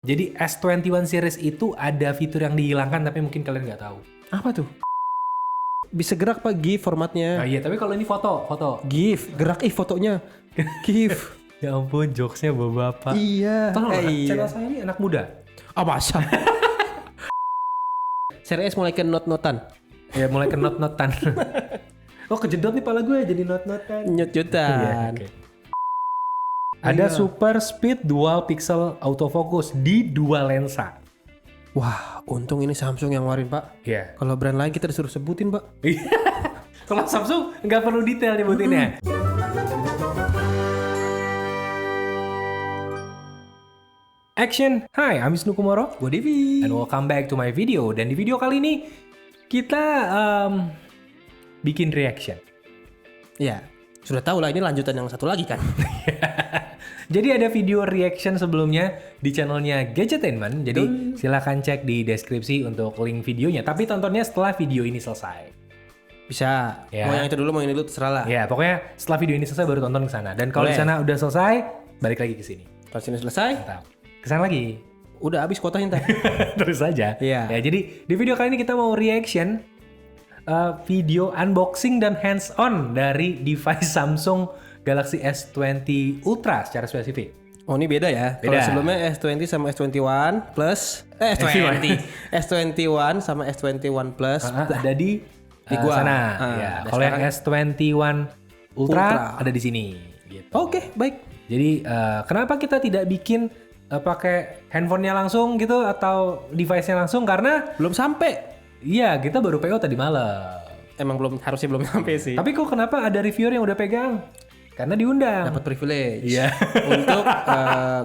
Jadi S21 series itu ada fitur yang dihilangkan tapi mungkin kalian nggak tahu. Apa tuh? Bisa gerak Pak, GIF formatnya. Nah iya, tapi kalau ini foto. GIF, gerak fotonya. GIF. Ya ampun, jokesnya bapak. Iya. Tolong iya. channel saya ini anak muda. Ah masa? Series mulai ke not-notan. Ya mulai ke not-notan. Oh kejedot nih pala gue jadi not-notan. Nyut-nyutan. Iya, okay. Ada super speed dual pixel autofocus di dua lensa. Wah, untung ini Samsung yang ngeluarin Pak. Iya. Kalau brand lain kita disuruh sebutin Pak. Kalau Samsung nggak perlu detail nyebutinnya. Action! Hi, I'm Wisnu Kumoro. Gue Devi. And welcome back to my video. Dan di video kali ini kita bikin reaction. Ya, sudah tahu lah ini lanjutan yang satu lagi kan. Jadi ada video reaction sebelumnya di channelnya Gadgetainment. Jadi silakan cek di deskripsi untuk link videonya. Tapi tontonnya setelah video ini selesai. Bisa. Ya. Mau yang itu dulu, mau yang ini dulu terserah lah. Ya, pokoknya setelah video ini selesai baru tonton ke sana. Dan kalau di sana udah selesai, balik lagi ke sini. Kalau sini selesai, Mantap. Kesana lagi. udah habis kuotanya ntar. Terus saja. Iya. Ya, jadi di video kali ini kita mau reaction video unboxing dan hands-on dari device Samsung Galaxy S20 Ultra secara spesifik. Oh ini beda ya. Beda. Kalau sebelumnya S20 sama S21 Plus, S20, S21 sama S21 Plus Ada di gua. sana. Ya. Dan Kalau yang sekarang S21 Ultra Ultra. ada di sini. Gitu. Oke, baik. Jadi kenapa kita tidak bikin pakai handphonenya langsung gitu atau device-nya langsung? Karena Belum sampai. iya kita baru PO tadi malam. Emang harusnya belum sampai sih. Tapi kok kenapa ada reviewer yang udah pegang? Karena diundang. Dapat privilege. Iya. Untuk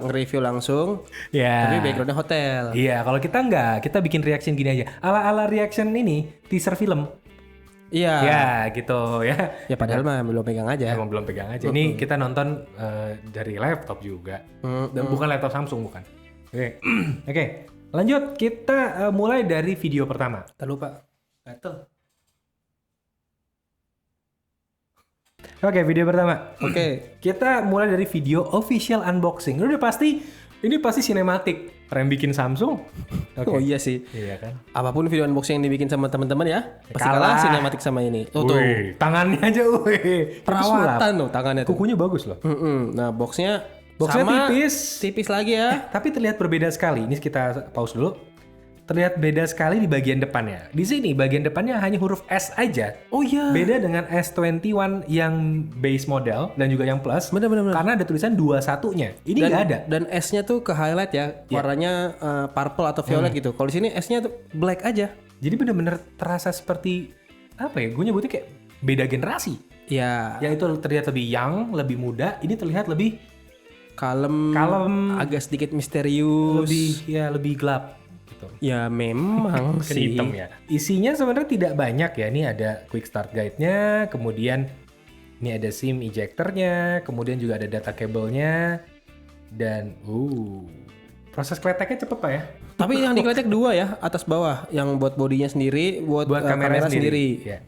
nge-review langsung. Iya. Tapi backgroundnya hotel. Iya, kalau kita enggak, kita bikin reaction gini aja. Ala-ala reaction ini teaser film. Iya. Ya, gitu ya. Ya padahal mah belum pegang aja. Emang belum pegang aja. Ini kita nonton dari laptop juga. Dan bukan laptop Samsung, bukan. Oke. Oke. Lanjut, kita mulai dari video pertama. Tak lupa. Gatel. Oke, video pertama. Oke. Kita mulai dari video official unboxing. Udah pasti, ini pasti sinematik. Yang bikin Samsung. Oke. Oh iya sih. Iya kan? Apapun video unboxing yang dibikin sama teman-teman ya, pasti Kalah. kalah sinematik sama ini. Oh tuh. Wih, tangannya aja, wih. Perawatan tuh tangannya tuh. Kukunya bagus loh. Nah, boxnya Boxnya sama, tipis. tipis lagi ya. Tapi terlihat berbeda sekali. Ini kita pause dulu. Terlihat beda sekali di bagian depannya. Di sini bagian depannya hanya huruf S aja. Oh iya. Beda dengan S21 yang base model dan juga yang plus. Bener. Karena ada tulisan 21-nya. Ini nggak ada. Dan S-nya tuh ke highlight ya, warnanya purple atau violet gitu. Kalau di sini S-nya tuh black aja. Jadi benar-benar terasa seperti apa ya? Gue nyebutnya kayak beda generasi. Ya, Yang itu terlihat lebih young, lebih muda. Ini terlihat lebih kalem, agak sedikit misterius. lebih gelap gitu. Ya memang Kan sih. hitam ya. Isinya sebenarnya tidak banyak ya. Ini ada quick start guide-nya, kemudian ini ada SIM ejector-nya, kemudian juga ada data kabelnya, dan proses kleteknya cepet Pak ya. Tapi yang dikletek dua ya, atas bawah. Yang buat bodinya sendiri, buat kamera sendiri. sendiri. Ya.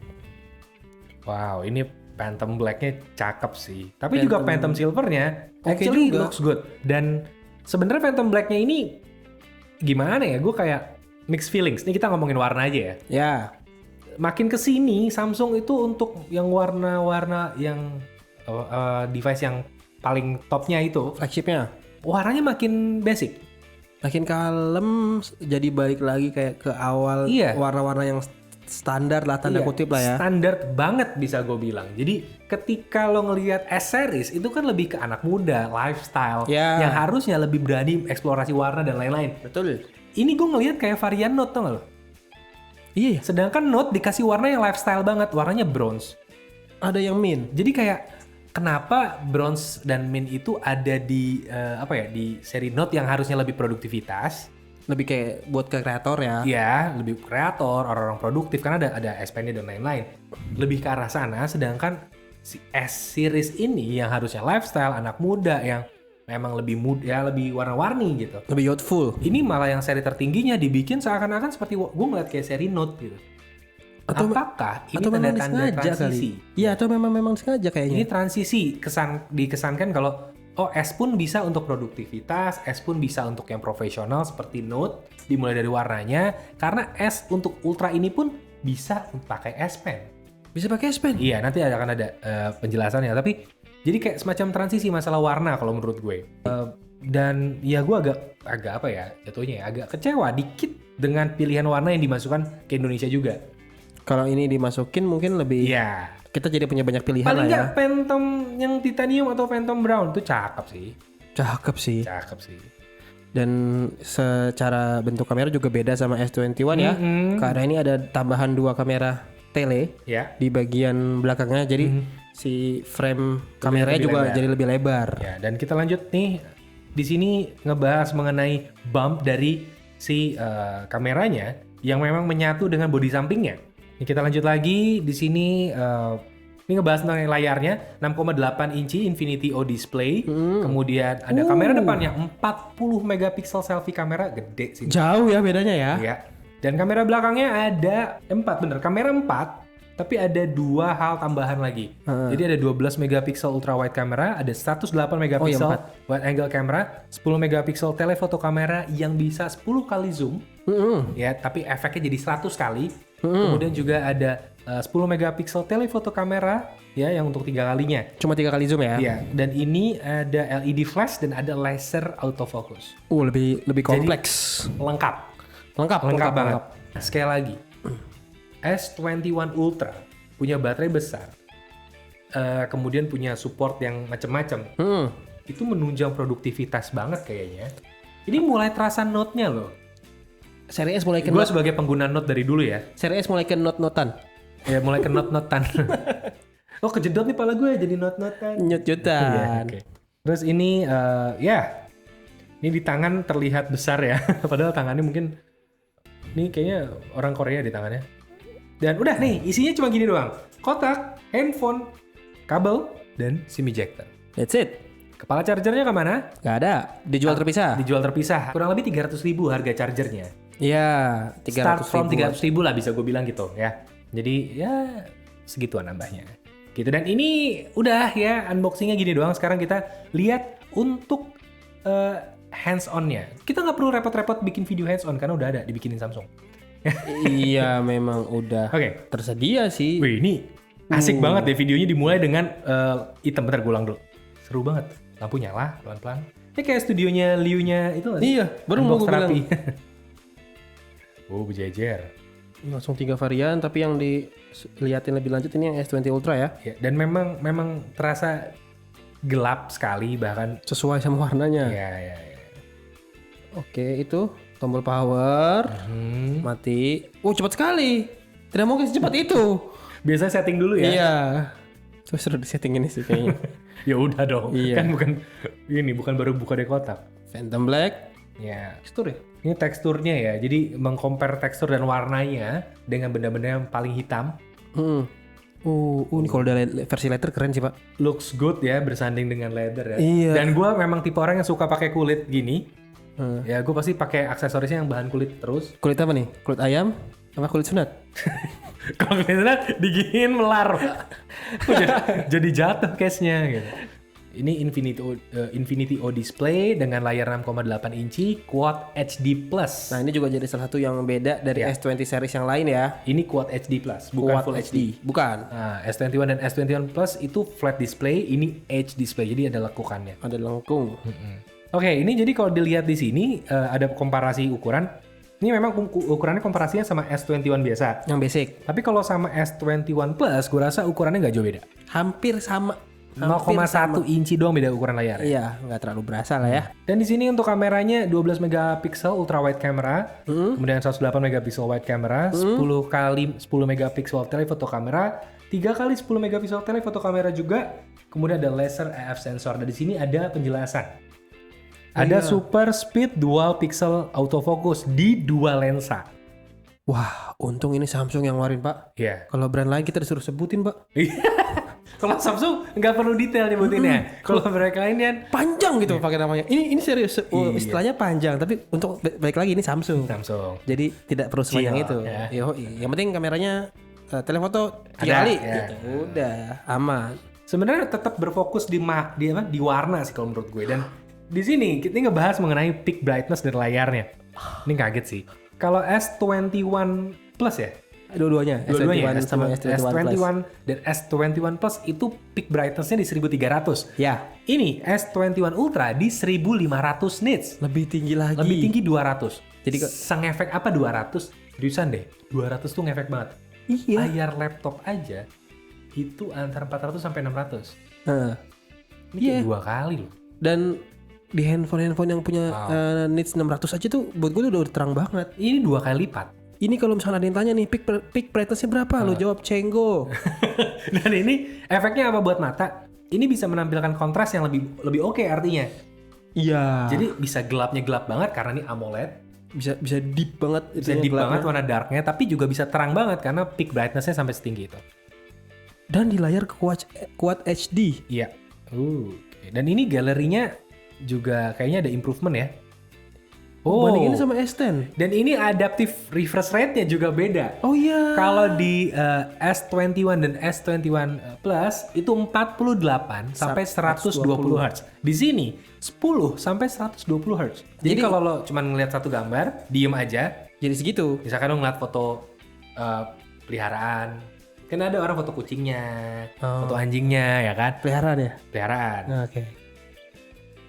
Wow, ini Phantom Black-nya cakep sih. Tapi juga Phantom Silver-nya actually juga. looks good. Dan sebenarnya Phantom Black-nya ini gimana ya? Gue kayak mixed feelings. Ini kita ngomongin warna aja ya. Ya, Makin kesini Samsung itu untuk yang warna-warna yang device yang paling topnya itu flagshipnya. warnanya makin basic. Makin kalem, jadi balik lagi kayak ke awal Iya. warna-warna yang standar lah, tanda kutip lah ya. Standar banget bisa gue bilang. Jadi ketika lo ngelihat S series itu kan lebih ke anak muda, lifestyle, Ya. yang harusnya lebih berani eksplorasi warna dan lain-lain. Betul. Ini gue ngelihat kayak varian Note tau gak lo? Iya, Sedangkan Note dikasih warna yang lifestyle banget, warnanya bronze. ada yang min. Jadi kayak kenapa bronze dan mint itu ada di di seri Note yang harusnya lebih produktivitas? Lebih kayak buat ke kreator ya. Iya, lebih kreator, orang-orang produktif karena ada S Pen-nya dan lain-lain. Lebih ke arah sana, sedangkan si S series ini yang harusnya lifestyle, anak muda yang memang lebih muda, lebih warna-warni gitu. Lebih youthful. Ini malah yang seri tertingginya dibikin seakan-akan seperti gue ngeliat kayak seri Note gitu. Apakah ini atau memang tanda-tanda disengaja transisi? kali? Iya, atau memang sengaja kayaknya. Ini transisi dikesankan kalau oh S pun bisa untuk produktivitas, S pun bisa untuk yang profesional seperti Note, dimulai dari warnanya, karena S untuk Ultra ini pun bisa pakai S Pen. Bisa pakai S Pen? Iya, nanti akan ada penjelasannya, tapi jadi kayak semacam transisi masalah warna kalau menurut gue. Dan ya gue agak apa ya jatuhnya ya, agak kecewa dikit dengan pilihan warna yang dimasukkan ke Indonesia juga. Kalau ini dimasukin mungkin lebih kita jadi punya banyak pilihan paling lah ya. nggak Phantom yang titanium atau Phantom brown itu cakep sih. Cakep sih. Dan secara bentuk kamera juga beda sama S21 ya. Karena ini ada tambahan 2 kamera tele di bagian belakangnya, jadi si frame kameranya juga lebar. Jadi lebih lebar. Ya, dan kita lanjut nih. Di sini ngebahas mengenai bump dari si kameranya yang memang menyatu dengan bodi sampingnya. Ini kita lanjut lagi di sini. Ini ngebahas tentang layarnya 6,8 inci Infinity O display. Kemudian ada kamera depannya 40 megapiksel selfie kamera, gede sih. Jauh ya bedanya ya. Iya. Dan kamera belakangnya ada 4, bener. Kamera 4. Tapi ada 2 hal tambahan lagi. Jadi ada 12 megapiksel ultra wide camera, ada 108 megapiksel wide angle camera, 10 megapiksel telephoto kamera yang bisa 10 kali zoom. Ya, tapi efeknya jadi 100 kali. Kemudian juga ada 10 megapiksel telephoto kamera ya yang untuk 3 kalinya. Cuma 3 kali zoom ya? Iya, dan ini ada LED flash dan ada laser autofocus. Lebih kompleks. Jadi, lengkap banget. Sekali lagi. S21 Ultra punya baterai besar, kemudian punya support yang macam-macam. Itu menunjang produktivitas banget kayaknya. Ini mulai terasa Note-nya loh. Seri S mulai ke Gue sebagai pengguna Note dari dulu ya. Seri S mulai ke Note-Notan. Ya mulai ke Note-Notan. Oh kejedot nih pala gue jadi Note-Notan. Nyut-nyutan. Okay. Terus ini ini di tangan terlihat besar ya. Padahal tangannya mungkin ini kayaknya orang Korea di tangannya. Dan udah nih, isinya cuma gini doang. Kotak, handphone, kabel, dan SIM ejector. That's it. Kepala chargernya kemana? Gak ada, dijual terpisah. Dijual terpisah. Kurang lebih 300.000 harga chargernya. Iya, 300.000. Start from 300.000 lah bisa gue bilang gitu ya. Jadi ya segituan nambahnya. Gitu, dan ini udah ya unboxingnya gini doang. Sekarang kita lihat untuk hands on-nya. Kita nggak perlu repot-repot bikin video hands on karena udah ada dibikinin Samsung. Iya memang udah tersedia sih. Wih ini asik banget deh videonya dimulai dengan item. Bentar gue ulang dulu. Seru banget. Lampu nyala pelan-pelan. Ini kayak studionya Liu-nya itu. Iya baru mau gue bilang. Oh berjejer. Langsung 3 varian tapi yang dilihatin lebih lanjut ini yang S20 Ultra ya. Dan memang terasa gelap sekali bahkan. Sesuai sama warnanya. Iya. Oke itu. Tombol power, mati. Cepat sekali. Tidak mungkin secepat itu. Biasa setting dulu ya. Iya. Terus sudah di setting ini sih kayaknya. Ya udah dong. Iya. Kan bukan baru buka dari kotak. Phantom Black. Ya. Tekstur ya. Ini teksturnya ya. Jadi mengcompare tekstur dan warnanya dengan benda-benda yang paling hitam. Ini kalau udah versi leather keren sih pak. Looks good ya bersanding dengan leather ya. Iya. Dan gue memang tipe orang yang suka pakai kulit gini. Ya gue pasti pakai aksesorisnya yang bahan kulit terus. Kulit apa nih? Kulit ayam sama kulit sunat? Kalau kulit sunat diginiin melar. jadi jatuh case-nya gitu. Ini Infinity O display dengan layar 6,8 inci Quad HD+. Nah ini juga jadi salah satu yang beda dari S20 series yang lain ya. Ini Quad HD+, bukan Quad Full HD. Bukan. Nah, S21 dan S21 Plus itu flat display, ini Edge display, jadi ada lekukannya. Ada lengkung. Oke, ini jadi kalau dilihat di sini ada komparasi ukuran. Ini memang ukurannya komparasinya sama S21 biasa. Yang basic. Tapi kalau sama S21 Plus, gue rasa ukurannya nggak jauh beda. Hampir sama. 0,1 inci doang beda ukuran layar. Iya, nggak terlalu berasa lah ya. Dan di sini untuk kameranya 12 megapiksel ultra wide camera, kemudian 108 megapiksel wide camera, 10 kali 10 megapiksel telephoto kamera, 3 kali 10 megapiksel telephoto kamera juga, kemudian ada laser AF sensor. Dan di sini ada penjelasan. Ada super speed dual pixel autofocus di dua lensa. Wah, untung ini Samsung yang ngeluarin pak. Iya. Kalau brand lain kita disuruh sebutin pak. Kalau Samsung nggak perlu detail nyebutinnya. Kalau mereka lain kan panjang gitu pakai namanya. Ini serius. Istilahnya panjang, tapi untuk balik lagi ini Samsung. Jadi tidak perlu sepanjang itu. Ya. Yang penting kameranya telefoto 3 kali. Ya. Gitu. Udah aman. sebenarnya tetap berfokus di warna sih kalau menurut gue. Dan di sini kita ngebahas mengenai peak brightness dari layarnya. Ini kaget sih. Kalau S21 Plus ya? Dua-duanya S21 sama S21 Plus. Dan S21 Plus itu peak brightness-nya di 1300. Ya. Ini S21 Ultra di 1500 nits. Lebih tinggi lagi. Lebih tinggi 200. Jadi sengefek apa 200? Seriusan deh, 200 tuh ngefek banget. Iya. Layar laptop aja itu antara 400 sampai 600. Ini kayak 2 kali loh. Dan di handphone yang punya nits 600 aja tuh buat gue udah terang banget. Ini 2 kali lipat. Ini kalau misalnya ada yang tanya nih peak brightness-nya berapa? Lo jawab cenggo. Dan ini efeknya apa buat mata? Ini bisa menampilkan kontras yang lebih oke artinya. Iya. Jadi bisa gelapnya gelap banget karena ini AMOLED. Bisa deep banget. Bisa deep banget warna darknya, tapi juga bisa terang banget karena peak brightness-nya sampai setinggi itu. Dan di layar Quad HD. Iya. Okay. Dan ini galerinya juga kayaknya ada improvement ya. Bandingin sama S10. Dan ini adaptive refresh rate-nya juga beda. Oh iya. Kalau di S21 dan S21 Plus itu 48 sampai 120 Hz. Di sini 10 sampai 120 Hz. Jadi kalau lo cuma ngeliat satu gambar, diem aja. Jadi segitu. Misalkan lo ngeliat foto peliharaan. Kan ada orang foto kucingnya, foto anjingnya ya kan? Peliharaan ya? Peliharaan. Oke.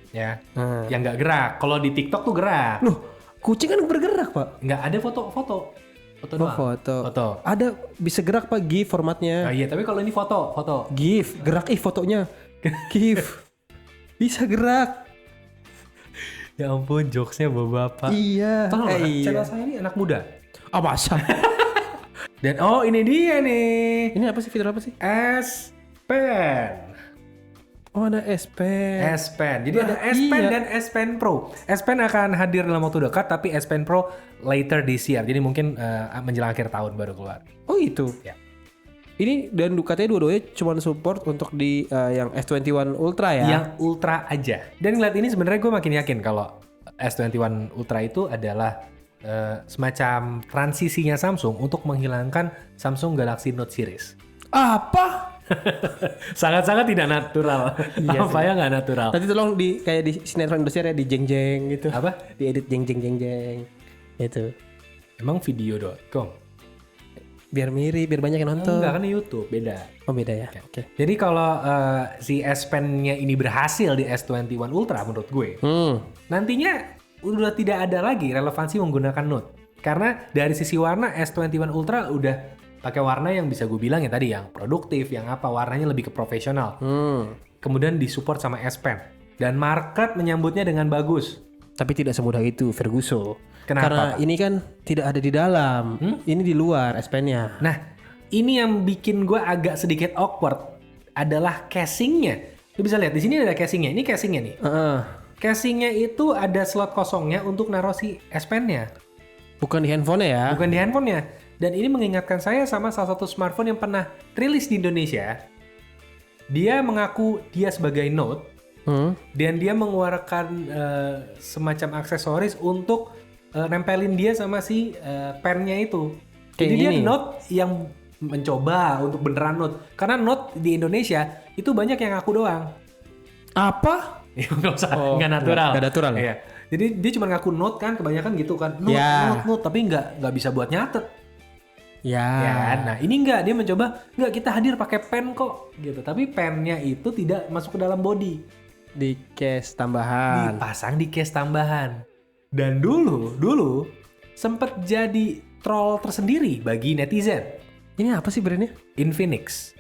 Ya, yang nggak gerak. Kalau di TikTok tuh gerak. Loh, kucing kan bergerak pak? Nggak ada foto doang. Foto. Ada bisa gerak pak, GIF formatnya. Oh iya, tapi kalau ini foto. GIF, gerak fotonya. GIF, bisa gerak. Ya ampun, jokesnya bapak. Iya. Tolong channel saya ini anak muda. Masa? Dan ini dia nih. Ini apa sih, fitur apa sih? S Pen. Oh ada S Pen. S Pen. Jadi ada S Pen dan S Pen Pro. S Pen akan hadir dalam waktu dekat, tapi S Pen Pro later this year. Jadi mungkin menjelang akhir tahun baru keluar. Oh itu. Ya. Ini dan katanya dua-duanya cuma support untuk di yang S21 Ultra ya. Yang Ultra aja. Dan ngeliat ini sebenarnya gue makin yakin kalau S21 Ultra itu adalah semacam transisinya Samsung untuk menghilangkan Samsung Galaxy Note series. Apa? Sangat-sangat tidak natural. Iya apa ya nggak natural? Tadi tolong kayak di sinetron Indosiar ya, di jeng-jeng gitu. Apa? Diedit jeng-jeng. Itu. Emang video.com? Biar mirip, biar banyak yang nonton. Enggak, kan YouTube, beda. Oh beda ya, oke. Jadi kalau si S Pen-nya ini berhasil di S21 Ultra menurut gue, nantinya udah tidak ada lagi relevansi menggunakan Note. Karena dari sisi warna S21 Ultra udah pakai warna yang bisa gue bilang ya tadi, yang produktif, yang apa, warnanya lebih ke profesional. Kemudian disupport sama S Pen. Dan market menyambutnya dengan bagus. Tapi tidak semudah itu, Ferguson. Kenapa, Karena Pak? ini kan tidak ada di dalam. Ini di luar S Pen-nya. Nah, ini yang bikin gue agak sedikit awkward adalah casingnya. Lu bisa lihat di sini ada casingnya. Ini casingnya nih. Casingnya itu ada slot kosongnya untuk naruh si S Pen-nya. Bukan di handphone ya? Bukan di handphonenya. Dan ini mengingatkan saya sama salah satu smartphone yang pernah rilis di Indonesia. Dia mengaku dia sebagai Note. Dan dia mengeluarkan semacam aksesoris untuk nempelin dia sama si pennya itu. Jadi dia Note yang mencoba untuk beneran Note. Karena Note di Indonesia itu banyak yang ngaku doang. Apa? Ya nggak usah, nggak natural. Nggak natural ya? Iya. Jadi dia cuma ngaku Note kan, kebanyakan gitu kan. Note, tapi nggak bisa buat nyatet. Ya, nah ini enggak, dia mencoba kita hadir pakai pen kok gitu. Tapi pennya itu tidak masuk ke dalam body. Di case tambahan. Dipasang di case tambahan. Dan dulu sempet jadi troll tersendiri bagi netizen. Ini apa sih brandnya? Infinix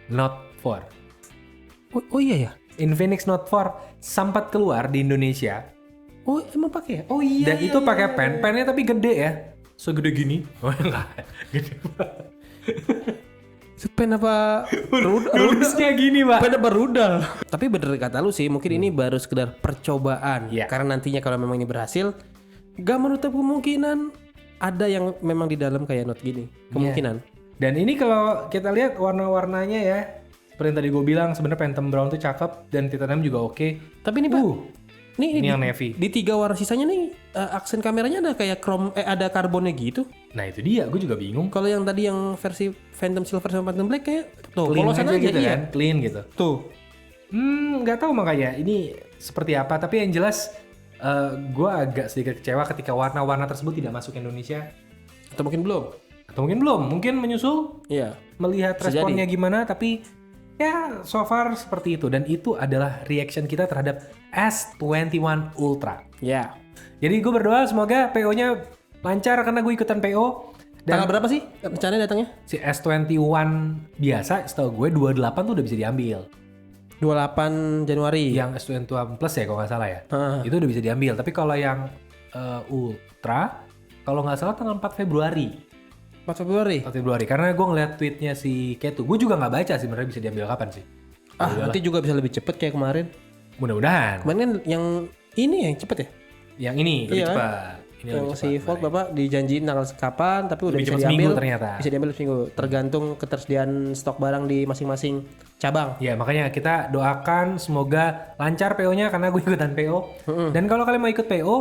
Note 4. Oh iya ya? Infinix Note 4 sempat keluar di Indonesia. Oh emang pakai ya? Oh iya. Dan itu pakai pennya tapi gede ya. Segede gini. Oh enggak. Gede banget. Pen apa Rulusnya gini pak. Pen apa rudal. Tapi bener kata lu sih, mungkin ini baru sekedar percobaan. Karena nantinya kalau memang ini berhasil, gak menutup kemungkinan ada yang memang di dalam kayak Note gini. Kemungkinan. Dan ini kalau kita lihat warna-warnanya ya, seperti yang tadi gue bilang, sebenarnya Phantom Brown tuh cakep dan titanium juga oke. Tapi ini Pak, ini yang navy. Di 3 warna sisanya nih aksen kameranya ada kayak chrome, ada karbonnya gitu. Nah itu dia, gue juga bingung. Kalau yang tadi yang versi Phantom Silver sama Phantom Black kayak tuh Clean polosan aja gitu iya. kan, clean gitu. Tuh. Nggak tahu makanya ini seperti apa. Tapi yang jelas gue agak sedikit kecewa ketika warna-warna tersebut tidak masuk Indonesia. Atau mungkin belum. Mungkin menyusul. Iya. Melihat responnya gimana, tapi ya so far seperti itu. Dan itu adalah reaction kita terhadap S21 Ultra. Ya. Jadi gue berdoa semoga PO-nya lancar karena gue ikutan PO. Dan tanggal berapa sih rencananya datangnya? Si S21 biasa setahu gue 28 tuh udah bisa diambil. 28 Januari. Yang S21 Plus ya kalau nggak salah ya. Itu udah bisa diambil. Tapi kalau yang Ultra, kalau nggak salah tanggal 4 Februari. 4 Februari? 4 Februari. Karena gue ngeliat tweetnya si Ketu. Gue juga nggak baca sih sebenarnya bisa diambil kapan sih. Nanti juga bisa lebih cepet kayak kemarin. Mudah-mudahan. Kemarin kan yang ini yang cepet ya? Yang ini lebih cepat. Ini yang si Volt Bapak dijanjiin tanggal kapan tapi udah bisa diambil ternyata. Bisa diambil seminggu tergantung ketersediaan stok barang di masing-masing cabang. Ya makanya kita doakan semoga lancar PO-nya karena gue ikutan PO. Dan kalau kalian mau ikut PO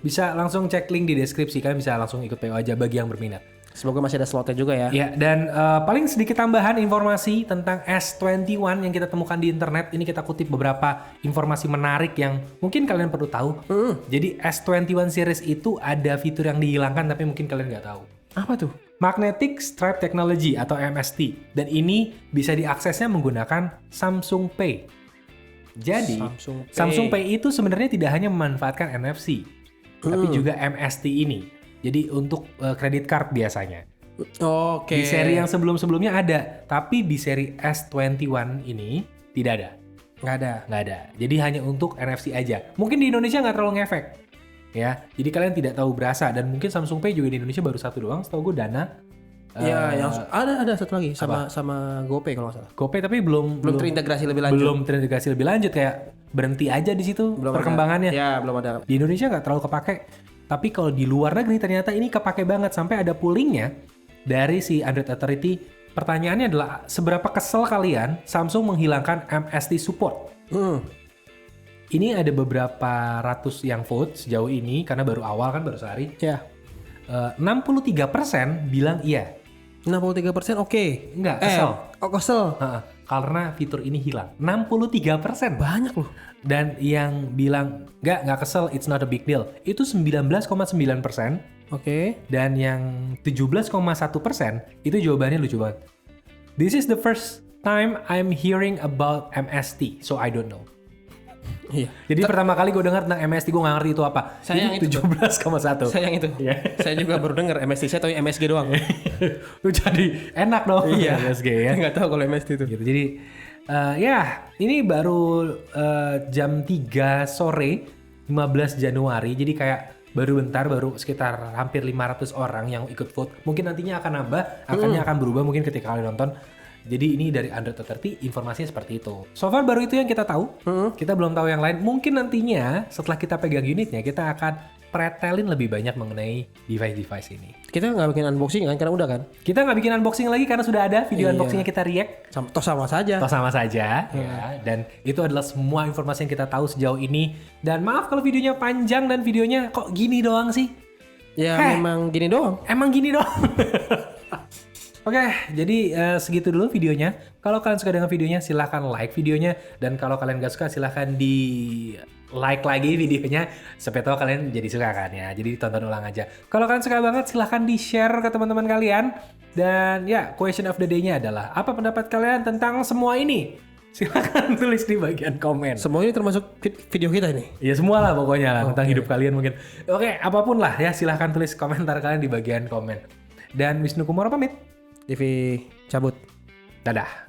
bisa langsung cek link di deskripsi, kalian bisa langsung ikut PO aja bagi yang berminat. Semoga masih ada slotnya juga ya. Ya, dan paling sedikit tambahan informasi tentang S21 yang kita temukan di internet. Ini kita kutip beberapa informasi menarik yang mungkin kalian perlu tahu. Jadi S21 series itu ada fitur yang dihilangkan tapi mungkin kalian nggak tahu. Apa tuh? Magnetic Stripe Technology atau MST. Dan ini bisa diaksesnya menggunakan Samsung Pay. Jadi, Samsung Pay itu sebenarnya tidak hanya memanfaatkan NFC, tapi juga MST ini. Jadi untuk credit card biasanya. Oke. Di seri yang sebelum-sebelumnya ada, tapi di seri S21 ini tidak ada. Nggak ada. Jadi hanya untuk NFC aja. Mungkin di Indonesia nggak terlalu ngefek. Ya, jadi kalian tidak tahu berasa. Dan mungkin Samsung Pay juga di Indonesia baru satu doang. Setahu gue Dana. Yang ada satu lagi sama GoPay kalau nggak salah. GoPay tapi belum terintegrasi lebih lanjut. Kayak berhenti aja di situ belum perkembangannya. Ya, belum ada. Di Indonesia nggak terlalu kepake. Tapi kalau di luar negeri ternyata ini kepake banget. Sampai ada pollingnya dari si Android Authority. Pertanyaannya adalah seberapa kesel kalian Samsung menghilangkan MST support? Ini ada beberapa ratus yang vote sejauh ini karena baru awal kan, baru sehari. Ya. 63% bilang iya. 63% oke. Enggak, kesel. Kesel. Karena fitur ini hilang. 63%. Banyak loh. Dan yang bilang enggak kesel, it's not a big deal. Itu 19,9%. Oke. Dan yang 17,1% itu jawabannya lucu banget. This is the first time I'm hearing about MST, so I don't know. Iya. Jadi pertama kali gue dengar tentang MST gue nggak ngerti itu apa. Saya yang 17,1. Saya yang itu. Saya juga baru dengar MST, saya tahu MSG doang. Lu jadi enak dong. Iya. MSG ya. Nggak tahu kalau MST itu. Gitu. Jadi ini baru jam 3 sore 15 Januari. Jadi kayak baru sekitar hampir 500 orang yang ikut vote. Mungkin nantinya akan nambah, akan berubah mungkin ketika kalian nonton. Jadi ini dari Android Authority informasinya seperti itu. So far baru itu yang kita tahu. Kita belum tahu yang lain. Mungkin nantinya setelah kita pegang unitnya kita akan pretelin lebih banyak mengenai device-device ini. Kita nggak bikin unboxing kan? Karena udah kan? Kita nggak bikin unboxing lagi karena sudah ada video unboxingnya kita react. Sama saja. Ya. Dan itu adalah semua informasi yang kita tahu sejauh ini. Dan maaf kalau videonya panjang dan videonya kok gini doang sih. Ya memang gini doang. Emang gini doang. Oke, jadi segitu dulu videonya. Kalau kalian suka dengan videonya, silahkan like videonya. Dan kalau kalian gak suka, silahkan di like lagi videonya. Supaya tahu kalian jadi suka kan ya. Jadi tonton ulang aja. Kalau kalian suka banget, silahkan di share ke teman-teman kalian. Dan ya, question of the day-nya adalah, apa pendapat kalian tentang semua ini? Silahkan tulis di bagian komen. Semua ini termasuk video kita ini? Ya semua lah pokoknya lah, tentang hidup kalian mungkin. Oke, apapun lah ya, silahkan tulis komentar kalian di bagian komen. Dan Wisnu Kumoro pamit. TV cabut. Dadah.